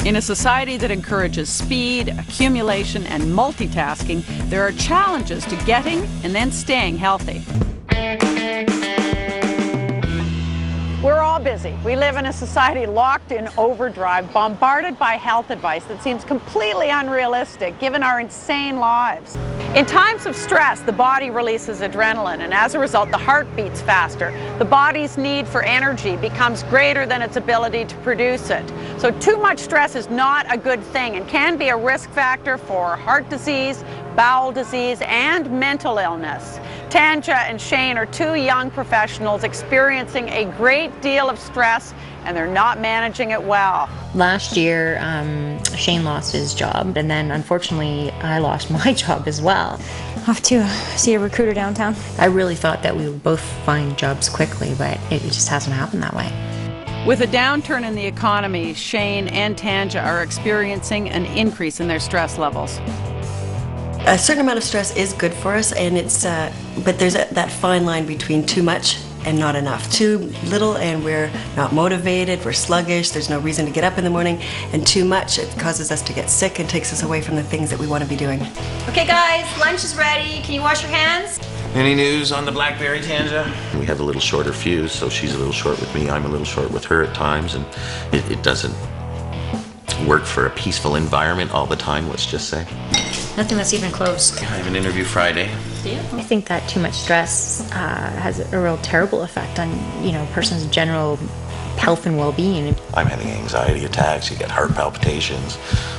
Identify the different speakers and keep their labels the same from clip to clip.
Speaker 1: In a society that encourages speed, accumulation, and multitasking, there are challenges to getting and then staying healthy. We're all busy. We live in a society locked in overdrive, bombarded by health advice that seems completely unrealistic given our insane lives. In times of stress, the body releases adrenaline, and as a result, the heart beats faster. The body's need for energy becomes greater than its ability to produce it. So too much stress is not a good thing and can be a risk factor for heart disease, bowel disease, and mental illness. Tanja and Shane are two young professionals experiencing a great deal of stress, and they're not managing it well.
Speaker 2: Last year, Shane lost his job, and then unfortunately, I lost my job as well.
Speaker 3: Off to see a recruiter downtown.
Speaker 2: I really thought that we would both find jobs quickly, but it just hasn't happened that way.
Speaker 1: With a downturn in the economy, Shane and Tanja are experiencing an increase in their stress levels.
Speaker 4: A certain amount of stress is good for us, and but there's that fine line between too much and not enough. Too little and we're not motivated, we're sluggish, there's no reason to get up in the morning, and too much, it causes us to get sick and takes us away from the things that we want to be doing.
Speaker 3: Okay guys, lunch is ready. Can you wash your hands?
Speaker 5: Any news on the BlackBerry, Tanja? We have a little shorter fuse, so she's a little short with me, I'm a little short with her at times, and it doesn't work for a peaceful environment all the time, let's just say.
Speaker 2: Nothing that's even close.
Speaker 5: I have an interview Friday.
Speaker 2: I think that too much stress has a real terrible effect on, a person's general health and well-being.
Speaker 5: I'm having anxiety attacks, you get heart palpitations,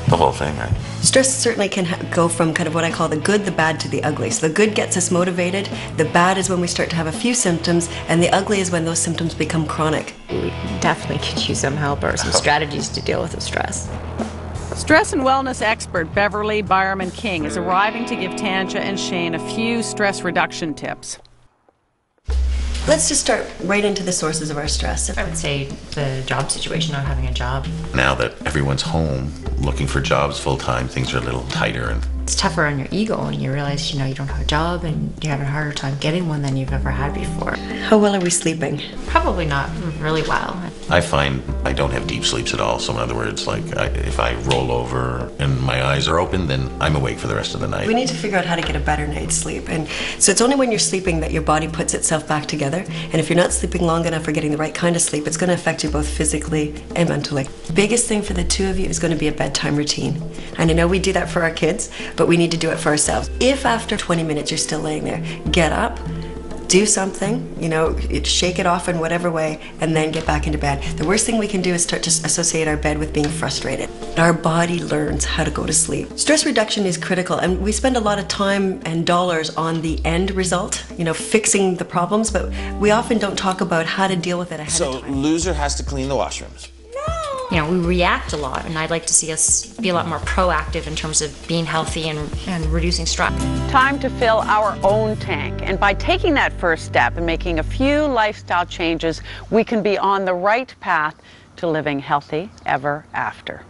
Speaker 5: the whole thing, right?
Speaker 4: Stress certainly can go from kind of what I call the good, the bad, to the ugly. So the good gets us motivated, the bad is when we start to have a few symptoms, and the ugly is when those symptoms become chronic.
Speaker 2: We definitely could use some help or some strategies to deal with the stress.
Speaker 1: Stress and wellness expert Beverly Beuermann-King is arriving to give Tanja and Shane a few stress reduction tips.
Speaker 4: Let's just start right into the sources of our stress.
Speaker 2: I would say the job situation, not having a job.
Speaker 5: Now that everyone's home looking for jobs full-time, things are a little tighter, and
Speaker 2: it's tougher on your ego when you realize, you don't have a job and you're having a harder time getting one than you've ever had before.
Speaker 4: How well are we sleeping?
Speaker 2: Probably not really well.
Speaker 5: I find I don't have deep sleeps at all. So in other words, like if I roll over and my eyes are open, then I'm awake for the rest of the night.
Speaker 4: We need to figure out how to get a better night's sleep. And so it's only when you're sleeping that your body puts itself back together. And if you're not sleeping long enough or getting the right kind of sleep, it's going to affect you both physically and mentally. The biggest thing for the two of you is going to be a bedtime routine. And I know we do that for our kids, but we need to do it for ourselves. If after 20 minutes you're still laying there, get up, do something, shake it off in whatever way, and then get back into bed. The worst thing we can do is start to associate our bed with being frustrated. Our body learns how to go to sleep. Stress reduction is critical, and we spend a lot of time and dollars on the end result, fixing the problems, but we often don't talk about how to deal with it ahead of time.
Speaker 5: So loser has to clean the washrooms.
Speaker 2: We react a lot, and I'd like to see us be a lot more proactive in terms of being healthy and reducing stress.
Speaker 1: Time to fill our own tank, and by taking that first step and making a few lifestyle changes, we can be on the right path to living healthy ever after.